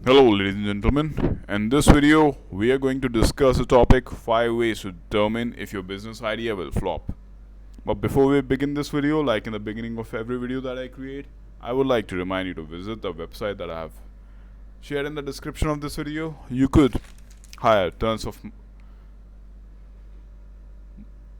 Hello, ladies and gentlemen. In this video, we are going to discuss a topic 5 ways to determine if your business idea will flop. But before we begin this video, like in the beginning of every video that I create, I would like to remind you to visit the website that I have shared in the description of this video. You could hire tons of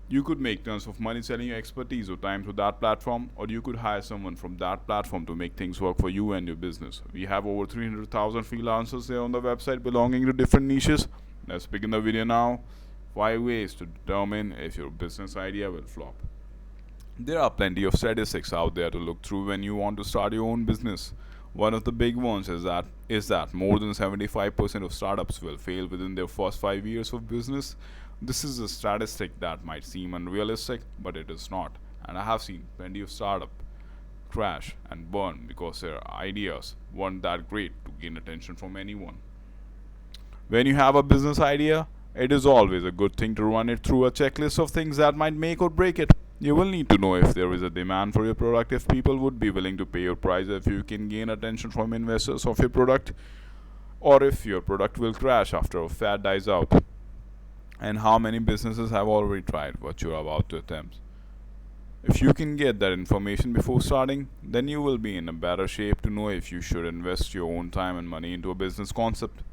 you could make tons of money selling your expertise or time to that platform, or you could hire someone from that platform to make things work for you and your business. We have over 300,000 freelancers there on the website belonging to different niches. Let's begin the video now. 5 ways to determine if your business idea will flop. There are plenty of statistics out there to look through when you want to start your own business. One of the big ones is that more than 75% of startups will fail within their first 5 years of business. This is a statistic that might seem unrealistic, but it is not. And I have seen plenty of startup crash and burn because their ideas weren't that great to gain attention from anyone. When you have a business idea, it is always a good thing to run it through a checklist of things that might make or break it. You will need to know if there is a demand for your product, if people would be willing to pay your price, if you can gain attention from investors of your product, or if your product will crash after a fad dies out. And how many businesses have already tried what you are about to attempt. If you can get that information before starting, then you will be in a better shape to know if you should invest your own time and money into a business concept.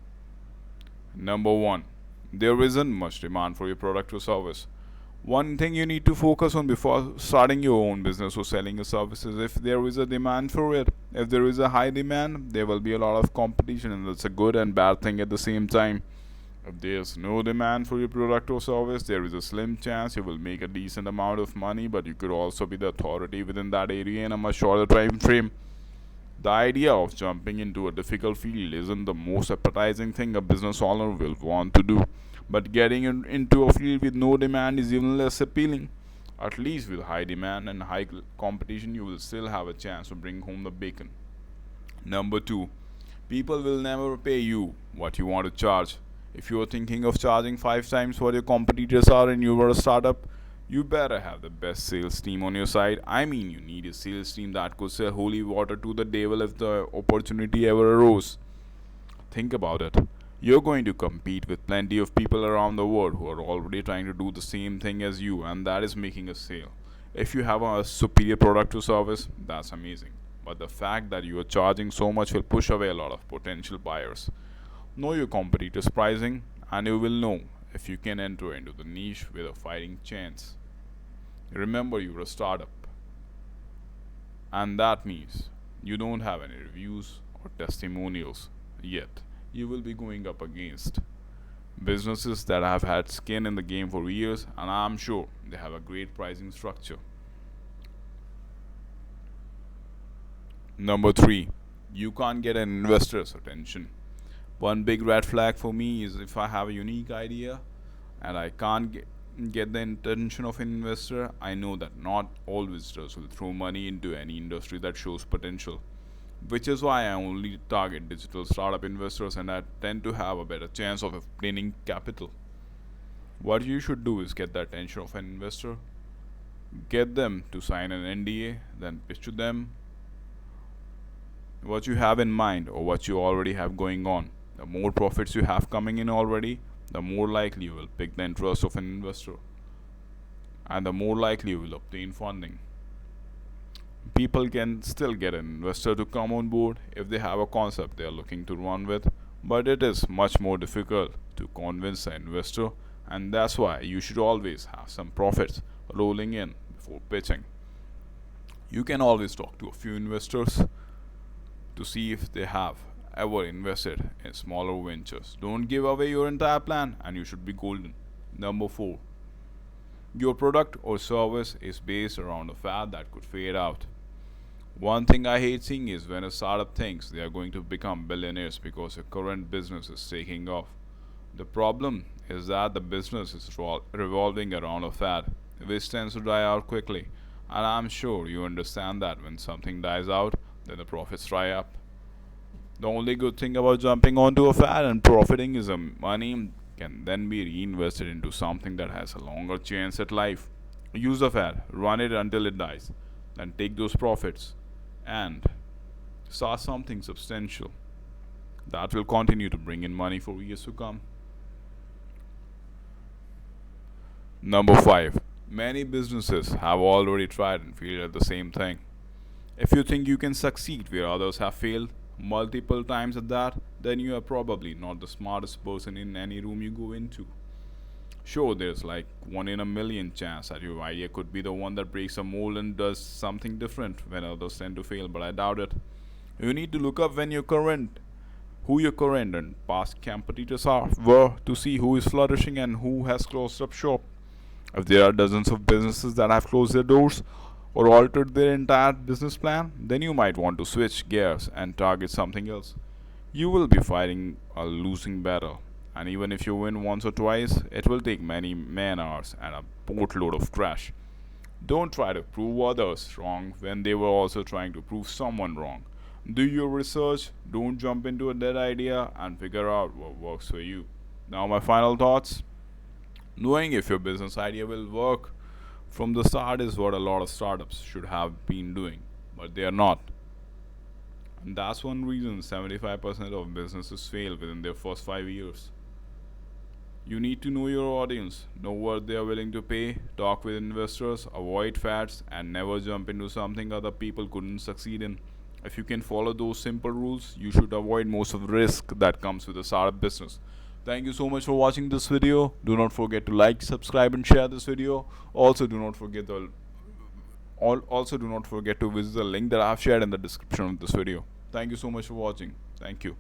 Number 1. There isn't much demand for your product or service. One thing you need to focus on before starting your own business or selling your services, if there is a demand for it. If there is a high demand, there will be a lot of competition, and that's a good and bad thing at the same time. If there's no demand for your product or service, there is a slim chance you will make a decent amount of money, but you could also be the authority within that area in a much shorter time frame. The idea of jumping into a difficult field isn't the most appetizing thing a business owner will want to do, but getting into a field with no demand is even less appealing. At least with high demand and high competition, you will still have a chance to bring home the bacon. Number 2. People will never pay you what you want to charge. If you are thinking of charging 5 times what your competitors are and you are a startup, you better have the best sales team on your side. I mean, you need a sales team that could sell holy water to the devil if the opportunity ever arose. Think about it. You're going to compete with plenty of people around the world who are already trying to do the same thing as you, and that is making a sale. If you have a superior product or service, that's amazing. But the fact that you are charging so much will push away a lot of potential buyers. Know your competitors' pricing, and you will know if you can enter into the niche with a fighting chance. Remember, you're a startup, and that means you don't have any reviews or testimonials yet. You will be going up against businesses that have had skin in the game for years, and I'm sure they have a great pricing structure. Number 3. You can't get an investor's attention. One big red flag for me is if I have a unique idea and I can't get the attention of an investor, I know that not all visitors will throw money into any industry that shows potential. Which is why I only target digital startup investors, and I tend to have a better chance of obtaining capital. What you should do is get the attention of an investor, get them to sign an NDA, then pitch to them what you have in mind or what you already have going on. The more profits you have coming in already, the more likely you will pick the interest of an investor, and the more likely you will obtain funding. People can still get an investor to come on board if they have a concept they are looking to run with, but it is much more difficult to convince an investor, and that's why you should always have some profits rolling in before pitching. You can always talk to a few investors to see if they have ever invested in smaller ventures. Don't give away your entire plan, and you should be golden. Number 4. Your product or service is based around a fad that could fade out. One thing I hate seeing is when a startup thinks they are going to become billionaires because their current business is taking off. The problem is that the business is revolving around a fad, which tends to die out quickly. And I'm sure you understand that when something dies out, then the profits dry up. The only good thing about jumping onto a fad and profiting is the money can then be reinvested into something that has a longer chance at life. Use the fad, run it until it dies, then take those profits and start something substantial. that will continue to bring in money for years to come. Number 5. Many businesses have already tried and failed at the same thing. If you think you can succeed where others have failed multiple times at that, then you are probably not the smartest person in any room you go into. Sure, there's like 1 in a million chance that your idea could be the one that breaks a mold and does something different when others tend to fail, but I doubt it. You need to look up who your current and past competitors were to see who is flourishing and who has closed up shop. If there are dozens of businesses that have closed their doors or altered their entire business plan, then you might want to switch gears and target something else. You will be fighting a losing battle, and even if you win once or twice, it will take many man hours and a boatload of crash. Don't try to prove others wrong when they were also trying to prove someone wrong. Do your research, don't jump into a dead idea, and figure out what works for you. Now, my final thoughts. Knowing if your business idea will work from the start is what a lot of startups should have been doing, but they are not. And that's one reason 75% of businesses fail within their first 5 years. You need to know your audience, know what they are willing to pay, talk with investors, avoid fads, and never jump into something other people couldn't succeed in. If you can follow those simple rules, you should avoid most of the risk that comes with a startup business. Thank you so much for watching this video. Do not forget to like, subscribe, and share this video. Also, do not forget to visit the link that I have shared in the description of this video. Thank you so much for watching. Thank you.